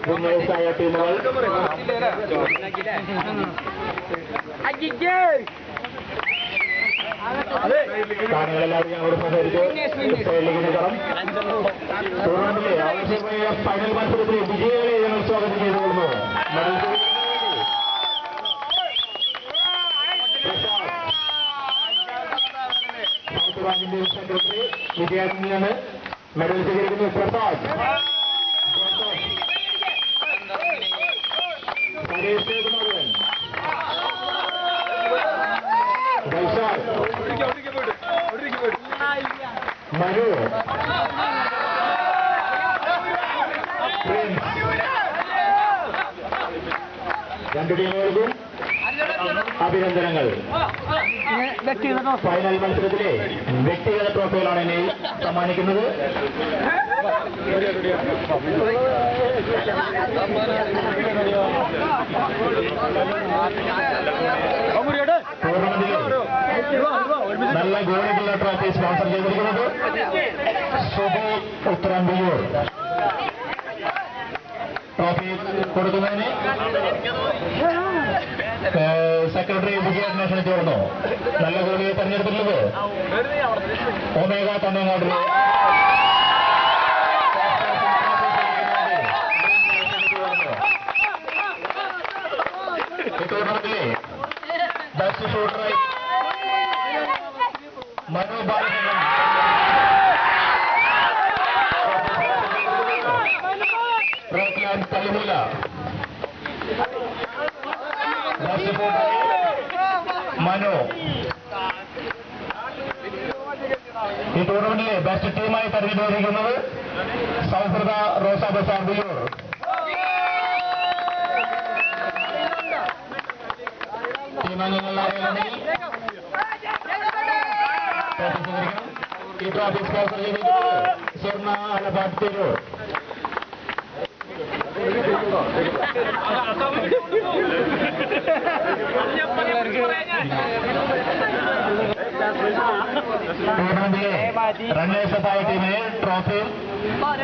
വിന്നേഴ്സായ ടീമുകൾ താരങ്ങളെല്ലാവരും ഞങ്ങളോട് സഹകരിച്ച് ലീഗിന് കടം ടൂർണമെന്റിലെ ആവശ്യമായ ഫൈനൽ മത്സരത്തിലെ വിജയികളെ ഞങ്ങൾ സ്വാഗതം ചെയ്തുകൊള്ളുന്നു. സൗത്ത് ബാങ്കിന്റെ സെക്രട്ടറി വിജയാനന്ദനാണ് മെഡൽ സ്വീകരിക്കുന്നത്. പ്രസാദ് മനു രണ്ടു ടീമുകൾക്കും അഭിനന്ദനങ്ങൾ. ഫൈനൽ മത്സരത്തിലെ വ്യക്തിഗത ട്രോഫികളാണ് ഇനി സമ്മാനിക്കുന്നത്. ടൂർണമെന്റിൽ നല്ല ഗോളുകളുള്ള ട്രോഫി സ്പോൺസർ ചെയ്തിരിക്കുന്നത് സുബി ഉത്തരംബിയൂർ. ട്രോഫി കൊടുക്കുന്നതിന് സെക്രട്ടറി വിജയാനെ ക്ഷണിച്ചുകൊടുന്നു. നല്ല ഗോളിയെ തെരഞ്ഞെടുത്തിട്ടുള്ളത് ഒമേഗ തന്നങ്ങാട്. ഈ ടൂർണമെന്റിലെ ബെസ്റ്റ് ഷൂട്ടറായി മനു ബാലചന്ദ്രൻ തല്ലുമില്ല. ബെസ്റ്റ് ഷൂട്ടറായി മനു. ഈ ടൂർണമെന്റിലെ ബെസ്റ്റ് ടീമായി തെരഞ്ഞെടുത്തിരിക്കുന്നത് സൗഹൃദ റോസ ബസാർ ബിയൂർ. ടീമംഗങ്ങളിലാണെങ്കിൽ ഈ ട്രോഫി സ്പോൺസർ ചെയ്തിരിക്കുന്നത് സ്വർണ്ണ അലബാദ് തിരൂർ. ടൂർണമെന്റിലെ റണ്ണേഴ്സപ്പായ ടീമിന് ട്രോഫിയും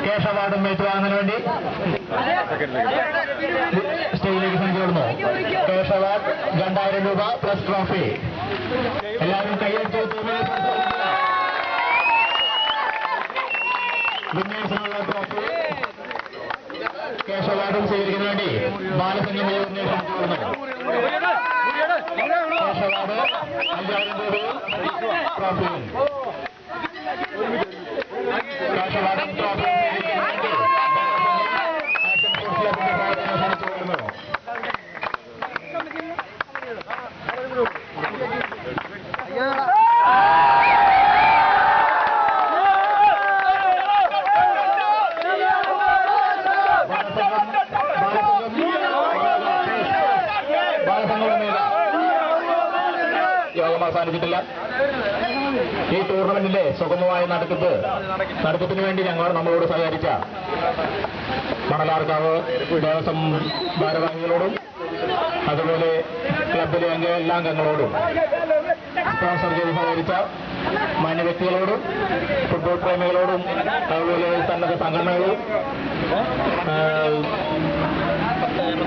ക്യാഷ് അവാർഡും ഏറ്റുവാങ്ങുന്നതിന് വേണ്ടി സ്റ്റേജിലേക്ക് ക്ഷണിച്ചുകൊടുന്നു. ക്യാഷ് അവാർഡ് 2000 രൂപ പ്ലസ് ട്രോഫി. എല്ലാവരും കൈയടിച്ച് വിന്യാസമുള്ള ട്രോഫി ക്യാഷ് അവാർഡും സ്വീകരിക്കുന്നതിന് വേണ്ടി ബാലസംഘം ക്ഷണിച്ചുകൊടുന്നു. ക്യാഷ് അവാർഡ് 5000 രൂപയും ട്രോഫിയും. ക്യാഷ് അവാർഡും ട്രോഫിയും ക്ഷണിച്ചുകൊടുന്നു. യോഗം അവസാനിച്ചിട്ടില്ല. ഈ ടൂർണമെന്റിലെ സുഗമമായ നടത്തിപ്പിന് വേണ്ടി നമ്മളോട് സഹകരിച്ച മണലാർക്കാവ് ദേവസ്വം ഭാരവാഹികളോടും അതുപോലെ ക്ലബിലെ എല്ലാ അംഗങ്ങളോടും സ്പോൺസർ ചെയ്ത് സഹകരിച്ച മാന്യ വ്യക്തികളോടും ഫുട്ബോൾ പ്രേമികളോടും അതുപോലെ സന്നദ്ധ സംഘടനകളും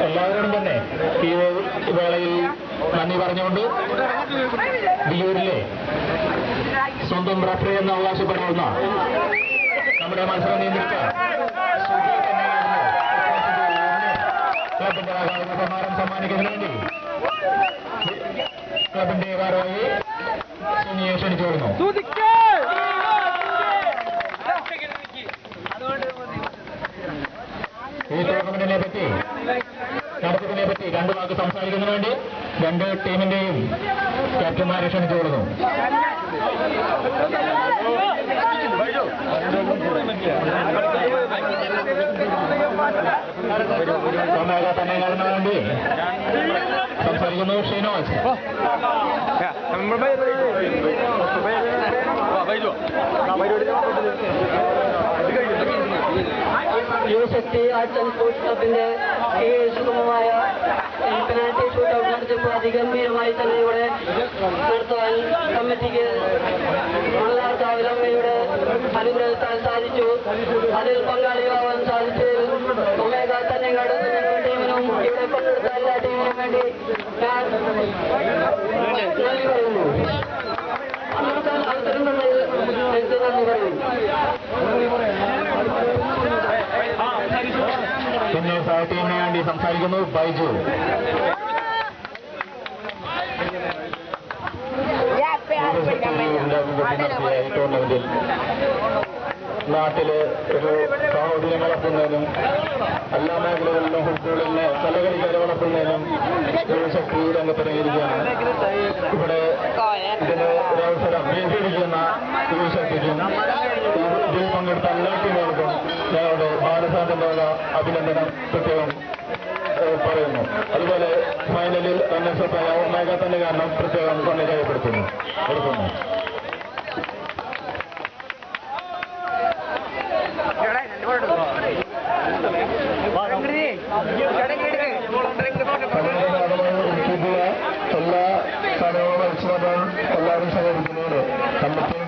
എല്ലാവരോടും തന്നെ ഈ വേളയിൽ നന്ദി പറഞ്ഞുകൊണ്ട് വിയൂരിലെ സ്വന്തം റഫറി എന്ന് അവകാശപ്പെടാവുന്ന നമ്മുടെ മത്സരം നിയന്ത്രിച്ച ക്ലബിന്റെ സമ്മാനം സമ്മാനിക്കുന്നതിന് വേണ്ടി ക്ലബിന്റെ ഭാരവാഹി സുനിയെ ക്ഷണിച്ചു വരുന്നു. ഈ ടൂർണമെന്റിനെ പറ്റി നടത്തിപ്പിനെ പറ്റി രണ്ടു വാക്ക് സംസാരിക്കുന്നതിന് വേണ്ടി രണ്ട് ടീമിന്റെയും ക്യാപ്റ്റന്മാരെ ക്ഷണിച്ചു കൊടുക്കുന്നു. ഒമേഗ തന്നങ്ങാടിന് വേണ്ടി സംസാരിക്കുന്നു ഷിനോജ്. യുവശക്തി ആർട്സ് ആൻഡ് സ്പോർട്സ് ക്ലബിന്റെ ഈ സുഗമമായ പെനാൽറ്റി ഷൂട്ട് ഔട്ട് നടത്തിയപ്പോൾ അതിഗംഭീരമായി തന്നെ ഇവിടെ നടത്തുവാൻ കമ്മിറ്റിക്ക് മണലാർക്കാവിലമ്മയുടെ അനുഗ്രഹത്താൽ സാധിച്ചു. അതിൽ പങ്കാളിയാവാൻ സാധിച്ചതിൽ ഒമേഗ തന്നങ്ങാട് പങ്കെടുത്ത എല്ലാ ടീമിനും വേണ്ടി ഞാൻ നന്ദി പറയുന്നു. അന്നത്തെ അവസരം തന്നത് എനിക്ക് നന്ദി പറയുന്നു. പിന്നെ ടീമിന് വേണ്ടി സംസാരിക്കുന്നു ബൈജു. ഈ ടൂർണമെന്റിൽ നാട്ടില് ഒരു സാഹോദര്യം വളർത്തുന്നതിനും എല്ലാ മേഖലകളിലും ഫുട്ബോളിലെ കലകളിക്കാരെ വളർത്തുന്നതിനും ശക്തി രംഗത്തിറങ്ങിയിരിക്കുകയാണ്. ഇവിടെ ഇതിന് ഒരവസരം വീതിയിരിക്കുന്ന ശക്തിക്കും ഇതിൽ പങ്കെടുത്ത എല്ലാ ടീമുകൾക്കും ഞങ്ങളുടെ ഭാരതാന്തമായ അഭിനന്ദനം പ്രത്യേകം പറയുന്നു. അതുപോലെ ഫൈനലിൽ NSF ഒമേഗ തന്നെ കാരണം പ്രത്യേകം തന്നെ രേഖപ്പെടുത്തുന്നു. എല്ലാ സ്ഥലവും മത്സരങ്ങളും എല്ലാവരും സഹകരിക്കുന്നതിന് കമ്മിറ്റിയും